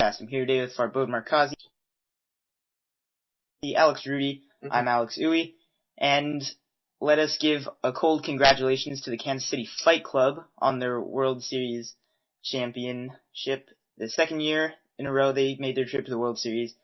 I'm here today with Farbod Markazi, Alex Rudy. I'm Alex Uwe, and let us give a cold congratulations to the Kansas City Fight Club on their World Series championship. The second year in a row they made their trip to the World Series.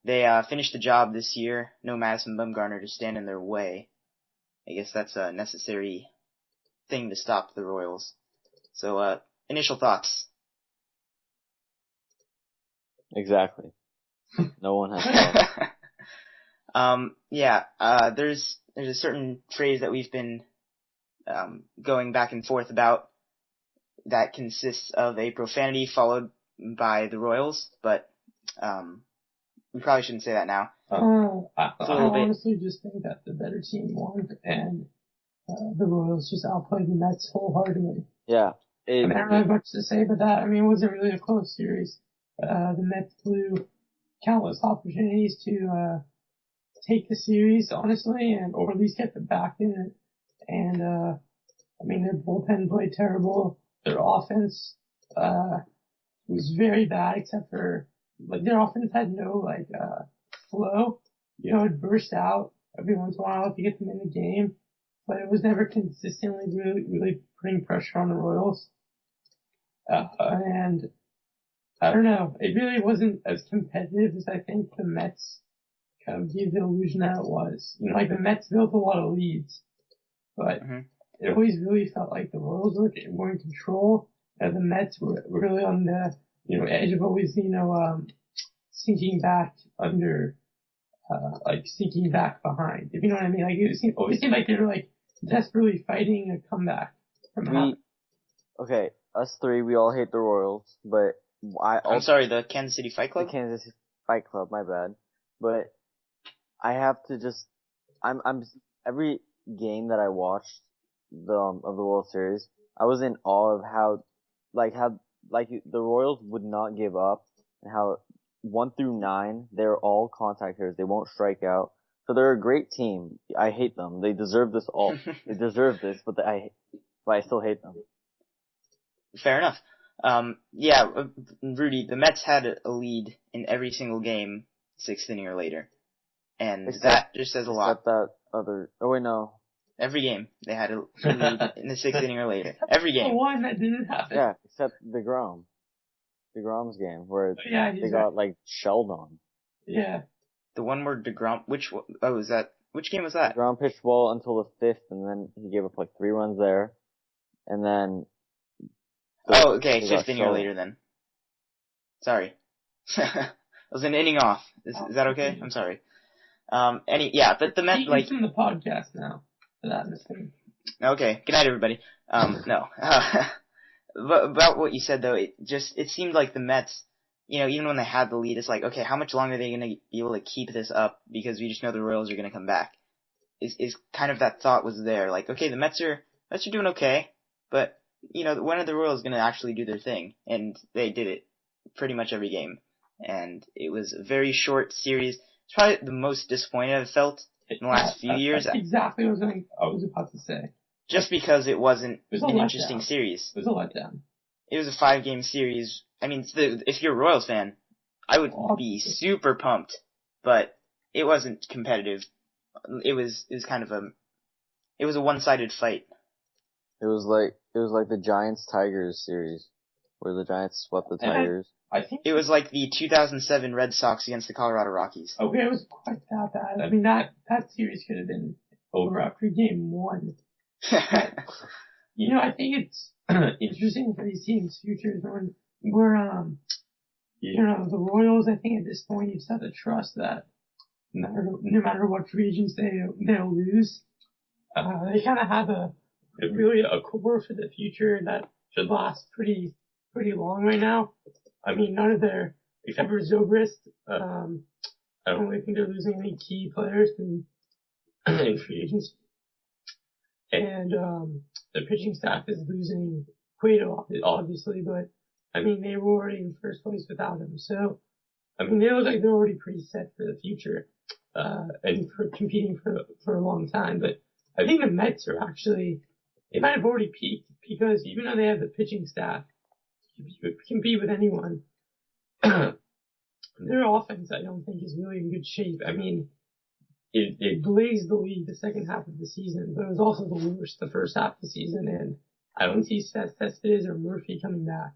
They finished the job this year. No Madison Bumgarner to stand in their way. I guess that's a necessary thing to stop the Royals. So, initial thoughts. Exactly. No one has thought. There's a certain phrase that we've been going back and forth about that consists of a profanity followed by the Royals, but we probably shouldn't say that now. I honestly just think that the better team won, and the Royals just outplayed the Mets wholeheartedly. Yeah. I don't have much to say about that. I mean, it wasn't really a close series. The Mets blew countless opportunities to take the series, honestly, or at least get them back in it. And I mean, their bullpen played terrible. Their offense was very bad, except for their offense had no flow. You know, it burst out every once in a while to get them in the game, but it was never consistently really putting pressure on the Royals. And I don't know, it really wasn't as competitive as I think the Mets kind of gave the illusion that it was. You know, like the Mets built a lot of leads, but it always really felt like the Royals were in control, and the Mets were really on the, edge of always, sinking back under, sinking back behind, if you know what I mean. Like, it always seemed like they were, desperately fighting a comeback from happening. Okay, us three, we all hate the Royals, but I'm sorry, the Kansas City Fight Club? The Kansas City Fight Club, my bad. But I have to just, I'm every game that I watched of the World Series, I was in awe of how the Royals would not give up, and how 1 through 9, they're all contact hitters. They won't strike out. So they're a great team. I hate them. They deserve this they deserve this, but I still hate them. Fair enough. Rudy, the Mets had a lead in every single game, 6th inning or later. And that just says a lot. Except that no. Every game, they had a lead in the 6th inning or later. Every game. The one that didn't happen. Yeah, except DeGrom's game, where they got, shelled on. Yeah. The one where DeGrom, which game was that? DeGrom pitched well until the 5th, and then he gave up 3 runs there. And then... okay, 5th inning or later then. Sorry. I was an inning off. Is that okay? I'm sorry. But the Mets, from the podcast now, for that mistake. Okay, good night everybody. No. But about what you said though, it seemed like the Mets, even when they had the lead, it's like, okay, how much longer are they gonna be able to keep this up, because we just know the Royals are gonna come back. Is kind of that thought was there, like, okay, the Mets are doing okay, but when are the Royals going to actually do their thing? And they did it pretty much every game. And it was a very short series. It's probably the most disappointed I've felt in the last few years. That's exactly what I was about to say. Just because it wasn't an interesting series. It was a letdown. It was a 5-game series. I mean, if you're a Royals fan, I would be super pumped. But it wasn't competitive. It was a one-sided fight. It was like the Giants-Tigers series, where the Giants swept the Tigers. I think it was like the 2007 Red Sox against the Colorado Rockies. Okay, it was quite that bad. I mean, that series could have been over after game 1. But, I think it's interesting for these teams' futures where the Royals, I think at this point, you just have to trust that no matter what free agents they'll lose, they kind of have really a core for the future that should last pretty long right now. I mean, none of their, except for Zobrist, I don't really think they're losing any key players in free agents. And the pitching staff is losing Cueto, obviously, but I mean, they were already in first place without him. So, I mean, they look like they're already pretty set for the future, and for competing for a long time. But I think the Mets are actually, they might have already peaked, because even though they have the pitching staff to compete with anyone, their offense, I don't think, is really in good shape. I mean, it blazed the lead the second half of the season, but it was also the worst the first half of the season, and I don't see Cespedes or Murphy coming back.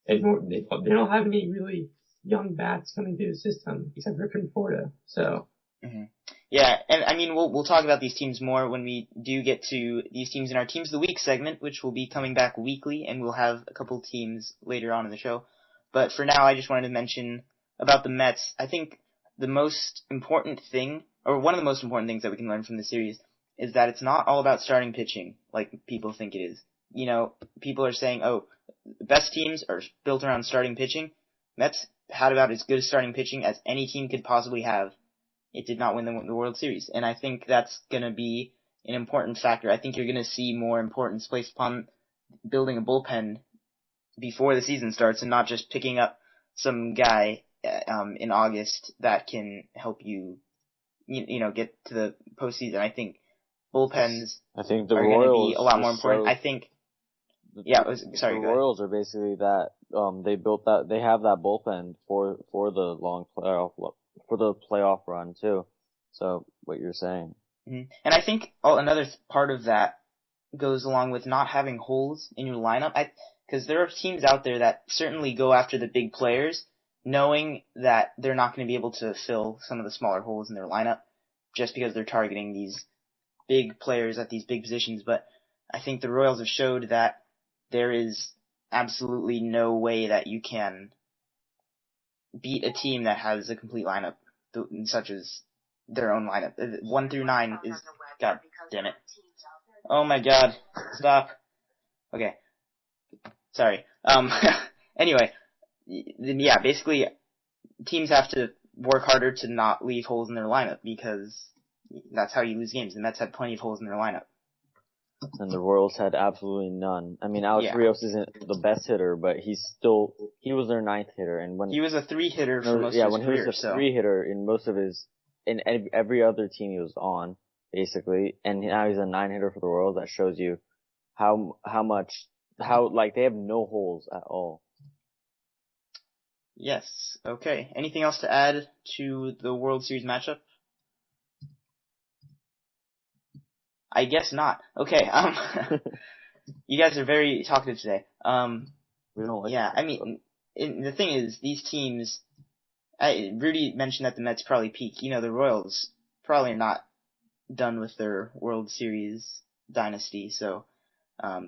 And they don't have any really young bats coming through the system, except for Conforto, so. Mm-hmm. Yeah, and I mean, we'll talk about these teams more when we do get to these teams in our Teams of the Week segment, which will be coming back weekly, and we'll have a couple teams later on in the show. But for now, I just wanted to mention about the Mets. I think the most important thing, or one of the most important things that we can learn from the series, is that it's not all about starting pitching like people think it is. You know, people are saying, oh, the best teams are built around starting pitching. Mets had about as good a starting pitching as any team could possibly have. It did not win the World Series, and I think that's going to be an important factor. I think you're going to see more importance placed upon building a bullpen before the season starts and not just picking up some guy in August that can help you get to the postseason. I think bullpens I think the are going to Royals be a lot more important. I think, sorry, the go ahead. Royals are basically that. They have that bullpen for the long playoff run too. So what you're saying. Mm-hmm. And I think another part of that goes along with not having holes in your lineup. Because there are teams out there that certainly go after the big players, knowing that they're not going to be able to fill some of the smaller holes in their lineup just because they're targeting these big players at these big positions. But I think the Royals have showed that there is absolutely no way that you can beat a team that has a complete lineup, such as their own lineup. 1 through 9 is, god damn it. Oh my god, stop. Okay. Sorry. Anyway, yeah, basically, teams have to work harder to not leave holes in their lineup because that's how you lose games. The Mets had plenty of holes in their lineup. And the Royals had absolutely none. I mean, Alex Rios isn't the best hitter, but he was their ninth hitter. And when he was a 3-hitter for most of his career. Yeah, when he was a 3-hitter in every other team he was on, basically, and now he's a 9-hitter for the Royals. That shows you how they have no holes at all. Yes. Okay. Anything else to add to the World Series matchup? I guess not. Okay. You guys are very talkative today. We don't like. Yeah. I mean, the thing is, these teams. Rudy mentioned that the Mets probably peak. You know, the Royals probably are not done with their World Series dynasty, so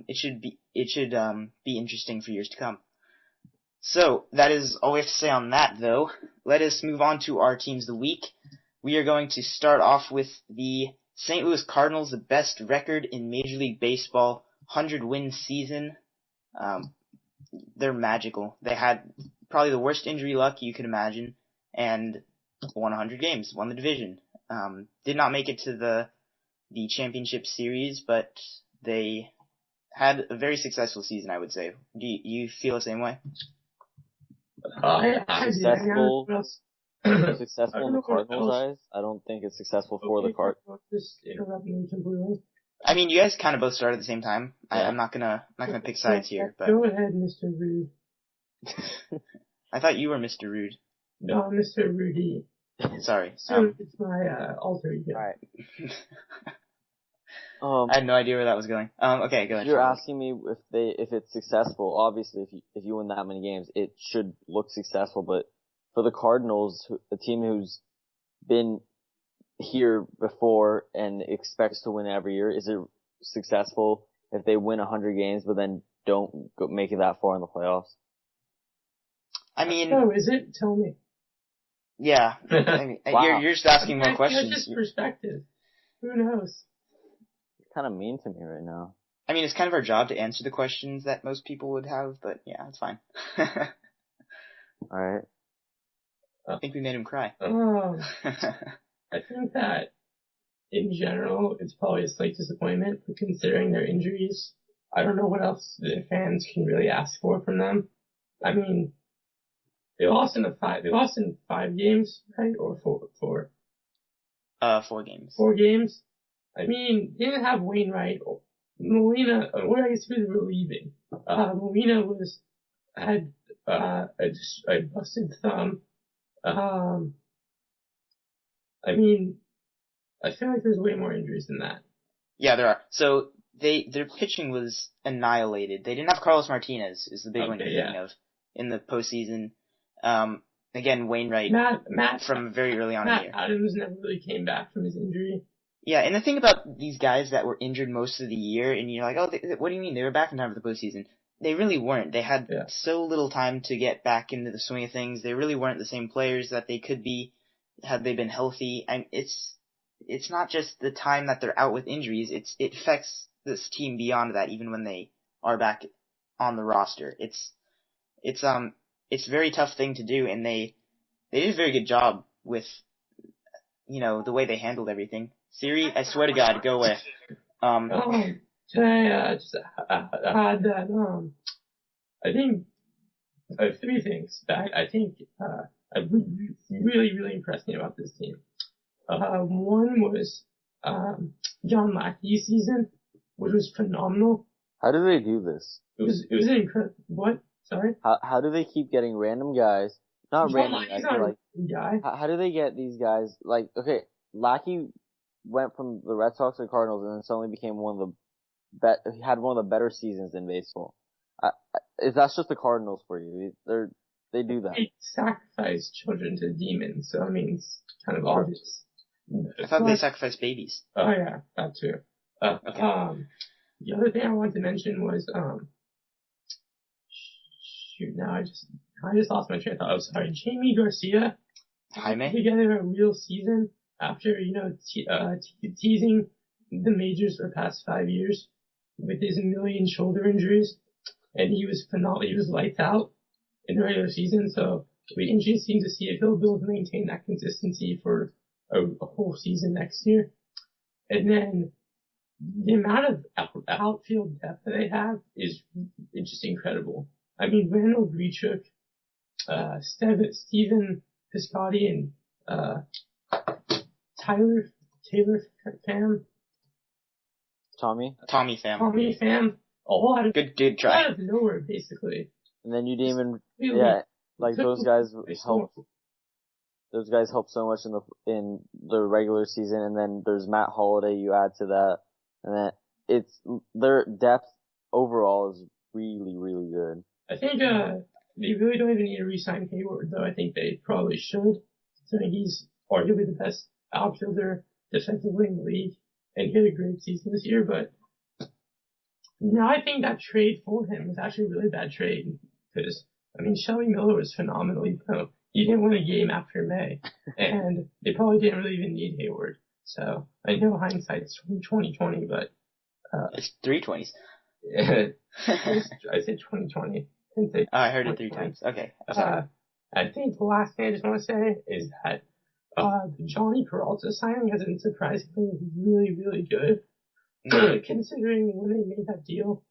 it should be interesting for years to come. So that is all we have to say on that, though. Let us move on to our teams of the week. We are going to start off with the St. Louis Cardinals, the best record in Major League Baseball, 100-win season. They're magical. They had probably the worst injury luck you could imagine, and won 100 games, won the division. Did not make it to the championship series, but they had a very successful season, I would say. Do you feel the same way? Successful in the Cardinals' eyes. I don't think it's successful for the Cardinals. Just interrupting me completely. I mean, you guys kind of both started at the same time. Yeah. I'm not gonna pick sides here, but go ahead, Mr. Rude. I thought you were Mr. Rude. No, Mr. Rudy. Sorry. It's my alter ego. Alright. I had no idea where that was going. Okay, go ahead. You're asking me if it's successful. Obviously, if you win that many games, it should look successful. But for the Cardinals, a team who's been here before and expects to win every year, is it successful if they win 100 games but then don't make it that far in the playoffs? I mean, no, is it? Tell me. Yeah, I mean, wow. You're just asking more questions. That's just perspective. Who knows? You're kind of mean to me right now. I mean, it's kind of our job to answer the questions that most people would have, but yeah, it's fine. Alright. I think we made him cry. I think that, in general, it's probably a slight disappointment, but considering their injuries, I don't know what else the fans can really ask for from them. I mean, they lost in 5 games, right? Or 4? 4 games. 4 games? I mean, they didn't have Wainwright. Molina, I guess he was relieving. Molina had a busted thumb. Um, I mean, I feel like there's way more injuries than that. Yeah, there are. So their pitching was annihilated. They didn't have Carlos Martinez, is the big one you're thinking of, in the postseason. Again, Wainwright from very early on in the year. Matt Adams never really came back from his injury. Yeah, and the thing about these guys that were injured most of the year, and you're like, oh, what do you mean? They were back in time for the postseason. They really weren't. They had so little time to get back into the swing of things. They really weren't the same players that they could be had they been healthy. And it's not just the time that they're out with injuries. It affects this team beyond that, even when they are back on the roster. It's a very tough thing to do, and they did a very good job with, the way they handled everything. Siri, I swear to God, go away. Today, just had that, I think, three things that I think, really, really impressed me about this team. One was, John Mackey's season, which was phenomenal. How do they do this? It was an incredible, what? Sorry? How do they keep getting random guys? Not John random Mackey's guys, but like, guy. how do they get these guys, like, okay, Lackey went from the Red Sox to the Cardinals and then suddenly became he had one of the better seasons in baseball. That's just the Cardinals for you. They do that. They sacrifice children to demons, so I mean, it's kind of obvious. I thought they sacrificed babies. Oh yeah, that too. Okay. The other thing I wanted to mention was, shoot, now I just lost my train of thought. Oh, sorry. Jamie Garcia put together a real season after, teasing the majors for the past 5 years with his million shoulder injuries. And he was phenomenal. He was lights out in the regular season. So it'll be interesting to see if he'll be able to maintain that consistency for a whole season next year. And then the amount of outfield depth that they have is just incredible. I mean, Randall Grichuk, Steven Piscotty, and Taylor Pham. Tommy Pham. All out of good try. Out of nowhere, basically. And then you didn't even those guys help. Those guys help so much in the regular season, and then there's Matt Holliday you add to that, and then their depth overall is really, really good. I think they really don't even need to re-sign Hayward, though I think they probably should, considering he's arguably the best outfielder defensively in the league, and he had a great season this year, but now I think that trade for him was actually a really bad trade, because, I mean, Shelby Miller was phenomenal. He didn't win a game after May, and they probably didn't really even need Hayward. So I know hindsight's 2020, but it's 320s. I said 2020. I heard it 3 times. Okay. I think the last thing I just want to say is that the Johnny Peralta signing has been surprisingly really, really good, considering when they made that deal.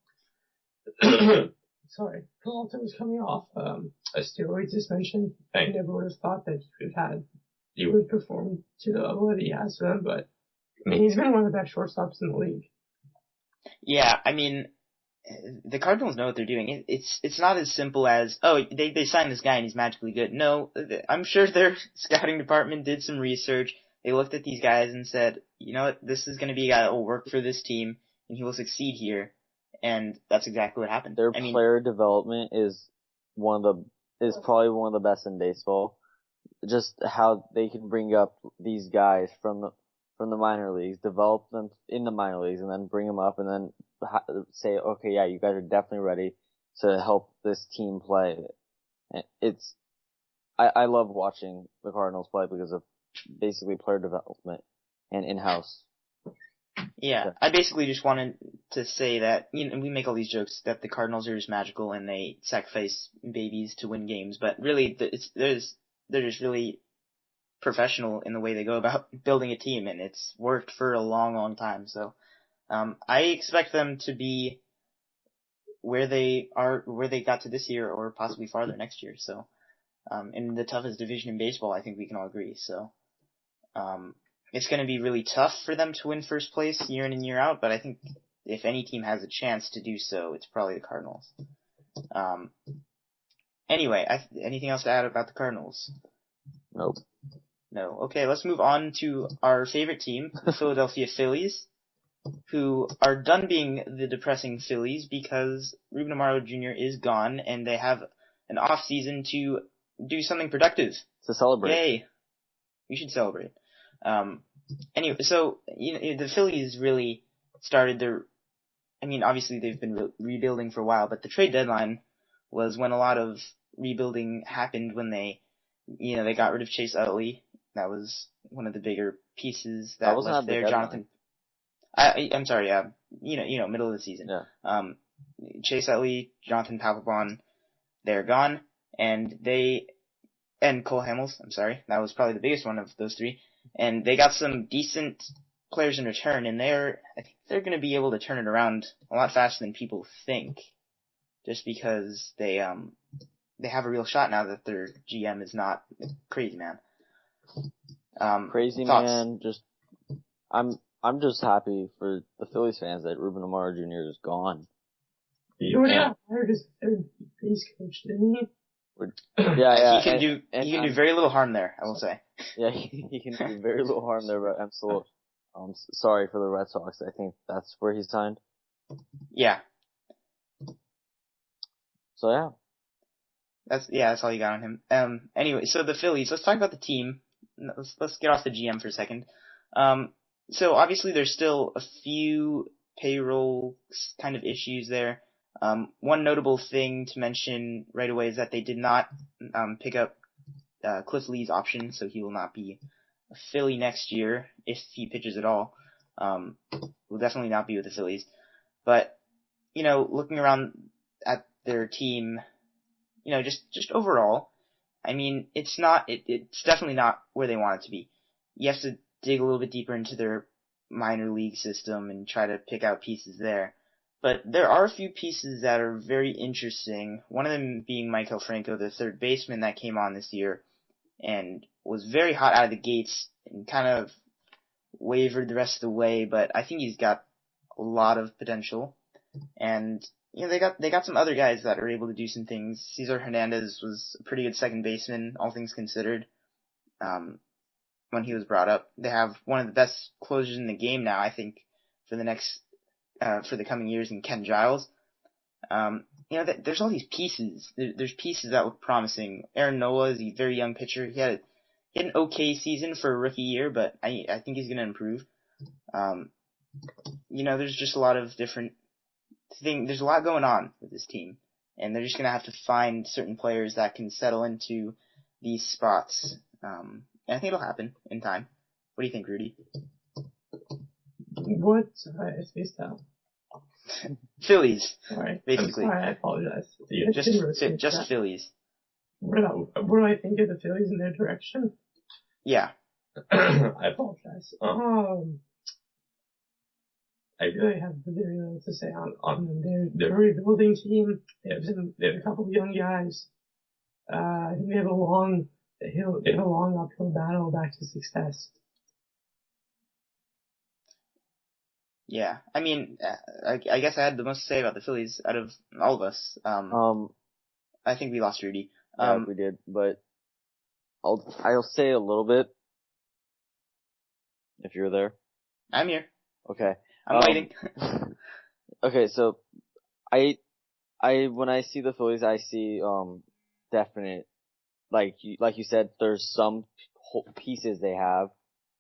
Sorry, Peralta was coming off a steroid suspension. I never would have thought that he would have performed to the level that he has for them, but I mean, he's been one of the best shortstops in the league. Yeah, I mean, the Cardinals know what they're doing. It's not as simple as, oh, they signed this guy and he's magically good. No, I'm sure their scouting department did some research. They looked at these guys and said, you know what, this is going to be a guy that will work for this team and he will succeed here. And that's exactly what happened. Their player development is probably one of the best in baseball. Just how they can bring up these guys from the minor leagues, develop them in the minor leagues, and then bring them up, and then say, okay, yeah, you guys are definitely ready to help this team play. I love watching the Cardinals play because of basically player development and in-house. Yeah, I basically just wanted to say that, we make all these jokes that the Cardinals are just magical and they sacrifice babies to win games, but really, they're just really professional in the way they go about building a team, and it's worked for a long, long time. So, I expect them to be where they got to this year, or possibly farther next year. So, in the toughest division in baseball, I think we can all agree. So, it's going to be really tough for them to win first place year in and year out, but I think if any team has a chance to do so, it's probably the Cardinals. Anyway, anything else to add about the Cardinals? Nope. No. Okay, let's move on to our favorite team, the Philadelphia Phillies, who are done being the depressing Phillies because Ruben Amaro Jr. is gone, and they have an off season to do something productive. To celebrate. Yay! We should celebrate. Anyway, so the Phillies really started their. I mean, obviously they've been rebuilding for a while, but the trade deadline was when a lot of rebuilding happened when they got rid of Chase Utley. That was one of the bigger pieces that wasn't left at the there. deadline. Jonathan. I'm sorry. Middle of the season. Yeah. Chase Utley, Jonathan Papelbon, they're gone, and Cole Hamels. I'm sorry, that was probably the biggest one of those three. And they got some decent players in return, and I think they're going to be able to turn it around a lot faster than people think, just because they have a real shot now that their GM is not crazy man. Crazy thoughts? man, I'm just happy for the Phillies fans that Ruben Amaro Jr. is gone. He already got hired as third base coach, didn't he? Yeah. He can do very little harm there, I will say. Yeah, he can do very little harm there, but I'm still sorry for the Red Sox. I think that's where he signed. Yeah. So yeah. That's all you got on him. Anyway, so the Phillies, let's talk about the team. Let's get off the GM for a second. So obviously there's still a few payroll kind of issues there. One notable thing to mention right away is that they did not pick up Cliff Lee's option, so he will not be a Philly next year if he pitches at all. Will definitely not be with the Phillies. But looking around at their team, just overall, I mean, it's definitely not where they want it to be. You have to dig a little bit deeper into their minor league system and try to pick out pieces there. But there are a few pieces that are very interesting. One of them being Michael Franco, the third baseman that came on this year and was very hot out of the gates and kind of wavered the rest of the way, but I think he's got a lot of potential. And they got some other guys that are able to do some things. Cesar Hernandez was a pretty good second baseman, all things considered. When he was brought up, they have one of the best closers in the game now, I think, for the coming years in Ken Giles. There's all these pieces. There's pieces that look promising. Aaron Nola is a very young pitcher. He had an okay season for a rookie year, but I think he's going to improve. There's just a lot of different things. There's a lot going on with this team, and they're just going to have to find certain players that can settle into these spots. And I think it'll happen in time. What do you think, Rudy? What? I spaced out. Phillies. Sorry. Basically. I'm sorry, I apologize. Just Phillies. What do I think of the Phillies in their direction? Yeah. I apologize. I really have very little to say on them. They're a rebuilding team. They have a couple of young guys. I think they have a long uphill battle back to success. Yeah, I mean, I guess I had the most to say about the Phillies out of all of us. I think we lost Rudy. Yeah, we did, but I'll say a little bit. If you're there. I'm here. Okay. I'm waiting. Okay, so when I see the Phillies, I see definite, like you said, there's some pieces they have,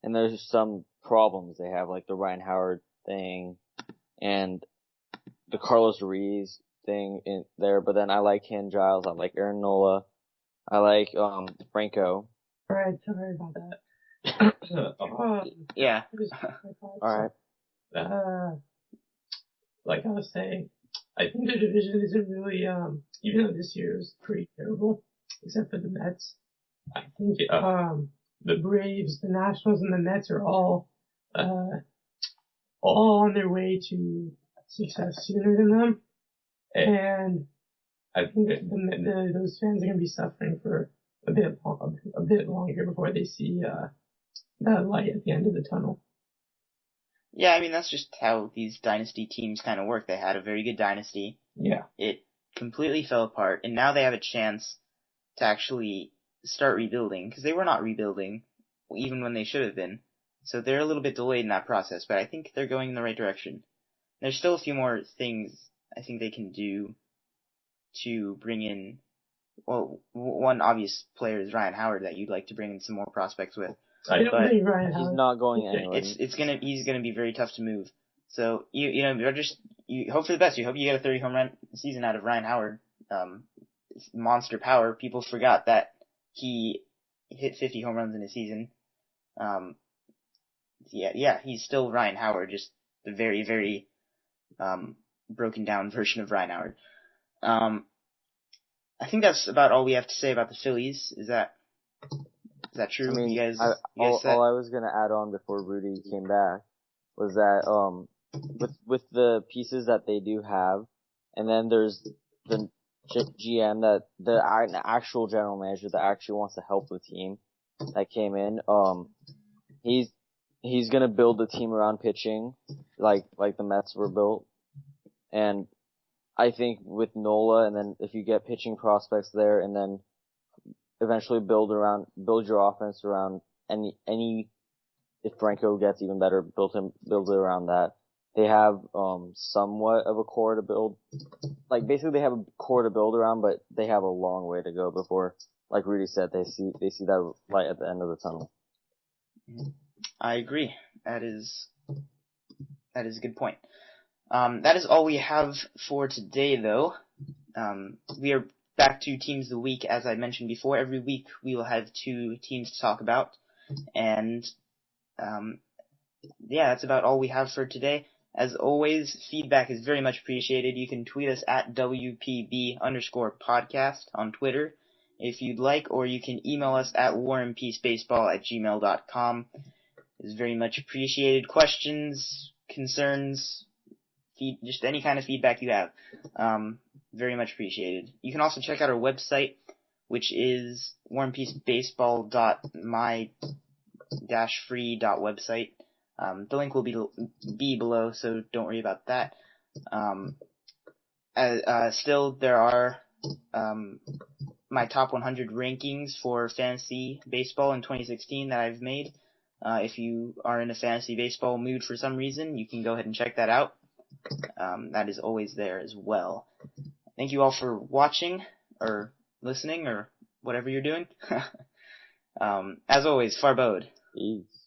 and there's some problems they have, like the Ryan Howard thing and the Carlos Ruiz thing in there. But then I like Ken Giles, I like Aaron Nola, I like Franco. Alright, sorry about that. Yeah. Alright. Like I was saying, I think the division isn't really, even though this year is pretty terrible, except for the Mets, I think, the Braves, the Nationals, and the Mets are all on their way to success sooner than them. And I think that those fans are going to be suffering for a bit longer before they see, that light at the end of the tunnel. Yeah, I mean, that's just how these dynasty teams kind of work. They had a very good dynasty. Yeah. It completely fell apart, and now they have a chance to actually start rebuilding, because they were not rebuilding even when they should have been. So they're a little bit delayed in that process, but I think they're going in the right direction. There's still a few more things I think they can do to bring in. Well, one obvious player is Ryan Howard that you'd like to bring in some more prospects with. I don't think Ryan He's Howard. not going anywhere. He's gonna be very tough to move. So you hope for the best. You hope you get a 30 home run season out of Ryan Howard. It's monster power. People forgot that he hit 50 home runs in a season. He's still Ryan Howard, just the very, very broken down version of Ryan Howard. I think that's about all we have to say about the Phillies. Is that true? I mean, you guys all I was gonna add on before Rudy came back was that with the pieces that they do have, and then there's the GM that the actual general manager that actually wants to help the team that came in. He's gonna build the team around pitching, like the Mets were built, and I think with Nola, and then if you get pitching prospects there, and then eventually build your offense around any if Franco gets even better, build it around that. They have somewhat of a core to build. Like basically they have a core to build around, but they have a long way to go before, like Rudy said, they see that light at the end of the tunnel. I agree. That is a good point. That is all we have for today, though. We are back to Teams of the Week, as I mentioned before. Every week we will have 2 teams to talk about. And, that's about all we have for today. As always, feedback is very much appreciated. You can tweet us at WPB_podcast on Twitter if you'd like, or you can email us at warandpeacebaseball@gmail.com. It's very much appreciated. Questions, concerns, just any kind of feedback you have. Very much appreciated. You can also check out our website, which is warandpeacebaseball.my-free.website. The link will be below, so don't worry about that. Still, there are my top 100 rankings for fantasy baseball in 2016 that I've made. If you are in a fantasy baseball mood for some reason, you can go ahead and check that out. That is always there as well. Thank you all for watching, or listening, or whatever you're doing. As always, Farbode. Peace.